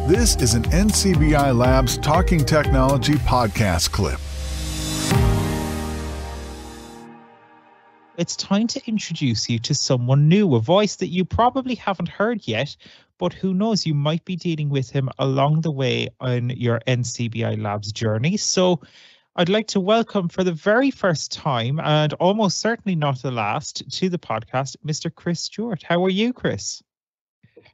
This is an NCBI Labs Talking Technology podcast clip. It's time to introduce you to someone new, a voice that you probably haven't heard yet, but who knows, you might be dealing with him along the way on your NCBI Labs journey. So I'd like to welcome for the very first time, and almost certainly not the last, to the podcast, Mr. Chris Stewart. How are you, Chris?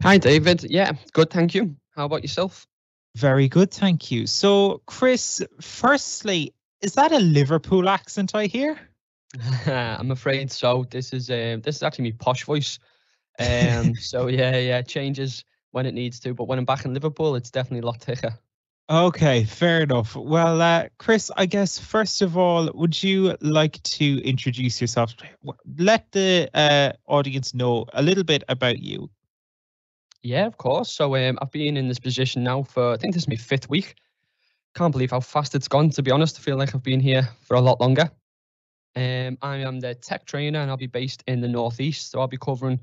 Hi, David. Yeah, good, thank you. How about yourself? Very good, thank you. So, Chris, firstly, is that a Liverpool accent I hear? I'm afraid so. This is actually my posh voice. So yeah, it changes when it needs to. But when I'm back in Liverpool, it's definitely a lot thicker. Okay, fair enough. Well, Chris, I guess first of all, would you like to introduce yourself? Let the audience know a little bit about you. Yeah, of course. So I've been in this position now for, I think this is my 5th week. Can't believe how fast it's gone, to be honest. I feel like I've been here for a lot longer. I am the tech trainer and I'll be based in the Northeast. So I'll be covering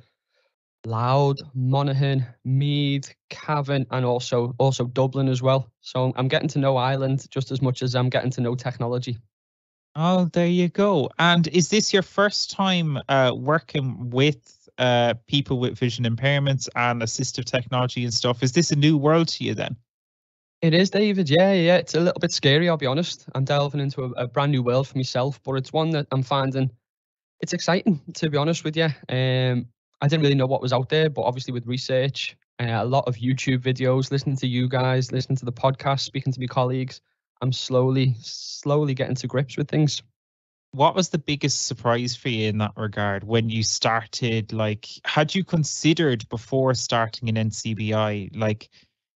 Louth, Monaghan, Meath, Cavan, and also Dublin as well. So I'm getting to know Ireland just as much as I'm getting to know technology. Oh, there you go. And is this your first time working with people with vision impairments and assistive technology and stuff? Is this a new world to you then? It is, David. Yeah. It's a little bit scary, I'll be honest. I'm delving into a brand new world for myself, but it's one that I'm finding it's exciting, to be honest with you. I didn't really know what was out there, but obviously with research, a lot of YouTube videos, listening to you guys, listening to the podcast, speaking to my colleagues, I'm slowly getting to grips with things. What was the biggest surprise for you in that regard when you started? Like, had you considered before starting an NCBI, like,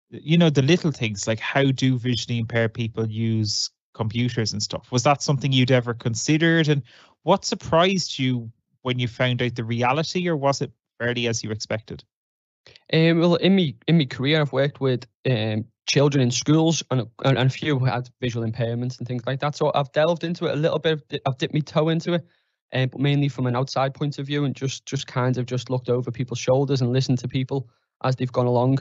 you know, the little things like how do visually impaired people use computers and stuff? Was that something you'd ever considered? And what surprised you when you found out the reality, or was it fairly as you expected? Well, in my career, I've worked with children in schools and a few who had visual impairments and things like that. So I've delved into it a little bit. I've dipped my toe into it, but mainly from an outside point of view, and just kind of just looked over people's shoulders and listened to people as they've gone along.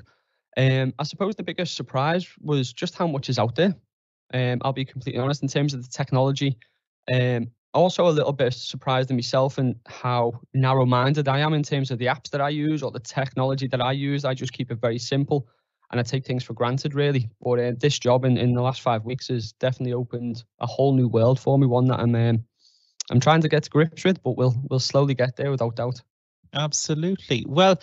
I suppose the biggest surprise was just how much is out there. I'll be completely honest in terms of the technology. Also a little bit surprised in myself and how narrow-minded I am in terms of the apps that I use or the technology that I use. I just keep it very simple and I take things for granted, really. But this job in the last 5 weeks has definitely opened a whole new world for me, one that I'm trying to get to grips with, but we'll slowly get there without doubt. Absolutely. Well,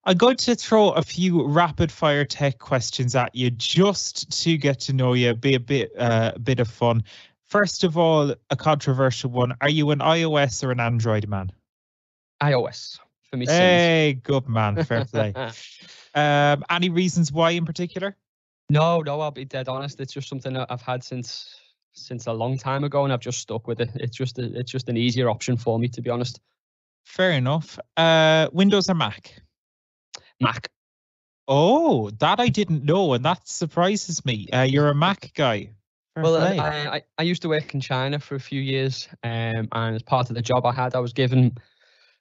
I'm going to throw a few rapid-fire tech questions at you just to get to know you, be a bit of fun. First of all, a controversial one. Are you an iOS or an Android man? iOS for me. Hey, good man. Fair play. Any reasons why in particular? No, I'll be dead honest. It's just something that I've had since a long time ago, and I've just stuck with it. It's just an easier option for me, to be honest. Fair enough. Windows or Mac? Mac. Oh, that I didn't know, and that surprises me. You're a Mac guy. Well, I used to work in China for a few years, and as part of the job I had, I was given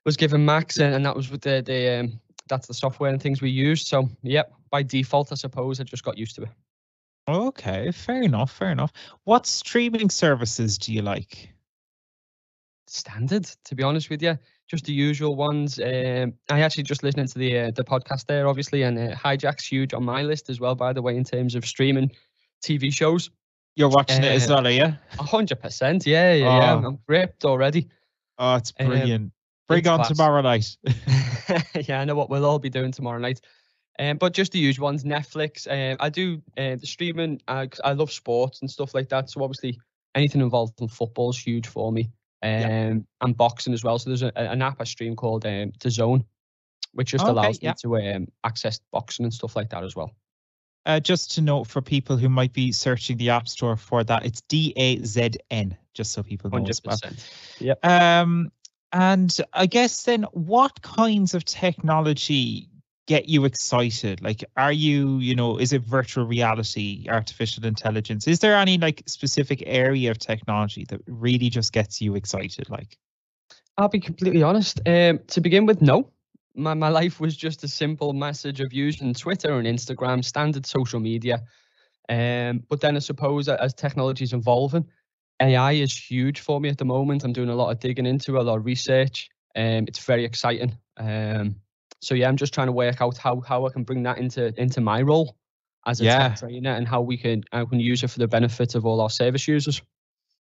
Macs, and that was with the that's the software and things we used. So, yep, by default, I suppose I just got used to it. Okay, fair enough. What streaming services do you like? Standard, to be honest with you, just the usual ones. I actually just listening to the podcast there, obviously, and Hijack's huge on my list as well, by the way, in terms of streaming TV shows. You're watching it as well, are you? 100%, yeah. I'm gripped already. Oh, it's brilliant. Bring on tomorrow night. Yeah, I know what we'll all be doing tomorrow night. But just the usual ones, Netflix. I do the streaming. I love sports and stuff like that. So obviously anything involved in football is huge for me. And boxing as well. So there's an app I stream called DAZN, which just allows me to access boxing and stuff like that as well. Just to note for people who might be searching the App Store for that, it's DAZN, just so people know. 100%. Yep. And I guess then, what kinds of technology get you excited? Like, are you, is it virtual reality, artificial intelligence? Is there any like specific area of technology that really just gets you excited? Like, I'll be completely honest. To begin with, no. my life was just a simple message of using Twitter and Instagram, standard social media. But then I suppose as technology is evolving, AI is huge for me at the moment. I'm doing a lot of digging into it, a lot of research. It's very exciting. So yeah, I'm just trying to work out how I can bring that into my role as a tech trainer, and how I can use it for the benefit of all our service users.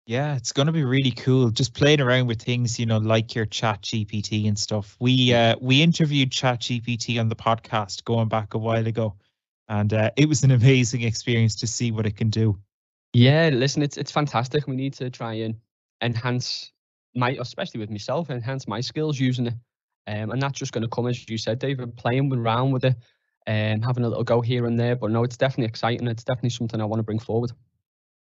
Yeah, it's going to be really cool. Just playing around with things, like your Chat GPT and stuff. We interviewed Chat GPT on the podcast going back a while ago, and it was an amazing experience to see what it can do. Yeah, listen, it's fantastic. We need to try and enhance especially with myself, enhance my skills using it. And that's just going to come, as you said, David, playing around with it and having a little go here and there. But no, it's definitely exciting. It's definitely something I want to bring forward.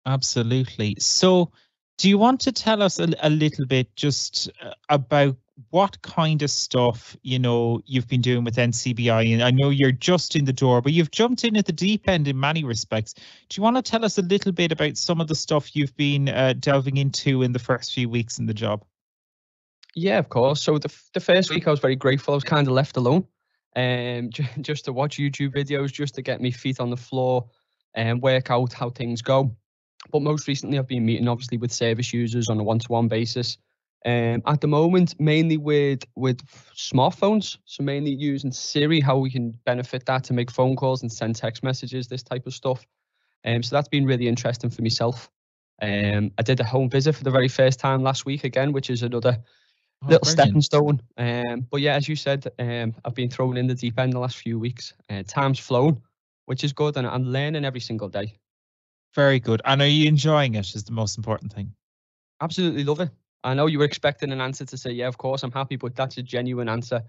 Absolutely. So do you want to tell us a little bit just about what kind of stuff, you've been doing with NCBI? And I know you're just in the door, but you've jumped in at the deep end in many respects. Do you want to tell us a little bit about some of the stuff you've been delving into in the first few weeks in the job? Yeah, of course. So the first week I was very grateful. I was kind of left alone, just to watch YouTube videos, just to get my feet on the floor and work out how things go. But most recently, I've been meeting obviously with service users on a one-to-one basis. At the moment, mainly with smartphones. So mainly using Siri, how we can benefit that to make phone calls and send text messages, this type of stuff. So that's been really interesting for myself. I did a home visit for the very first time last week again, which is another little stepping stone. But yeah, as you said, I've been thrown in the deep end the last few weeks. Time's flown, which is good, and I'm learning every single day. Very good. And are you enjoying it is the most important thing? Absolutely love it. I know you were expecting an answer to say, yeah, of course, I'm happy, but that's a genuine answer.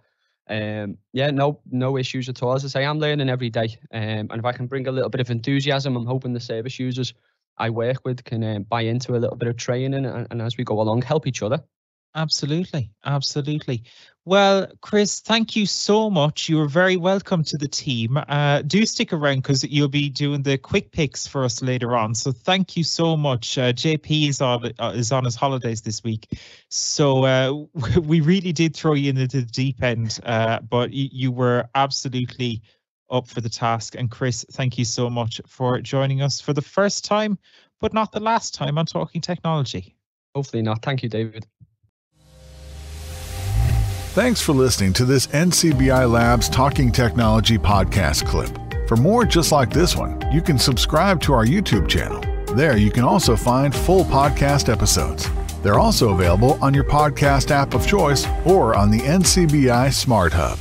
Yeah, no issues at all. As I say, I'm learning every day. And if I can bring a little bit of enthusiasm, I'm hoping the service users I work with can buy into a little bit of training, and as we go along, help each other. Absolutely. Absolutely. Well, Chris, thank you so much. You are very welcome to the team. Do stick around because you'll be doing the quick picks for us later on. So thank you so much. JP is on his holidays this week. So we really did throw you into the deep end, but you were absolutely up for the task. And Chris, thank you so much for joining us for the first time, but not the last time on Talking Technology. Hopefully not. Thank you, David. Thanks for listening to this NCBI Labs Talking Technology podcast clip. For more just like this one, you can subscribe to our YouTube channel. There you can also find full podcast episodes. They're also available on your podcast app of choice or on the NCBI Smart Hub.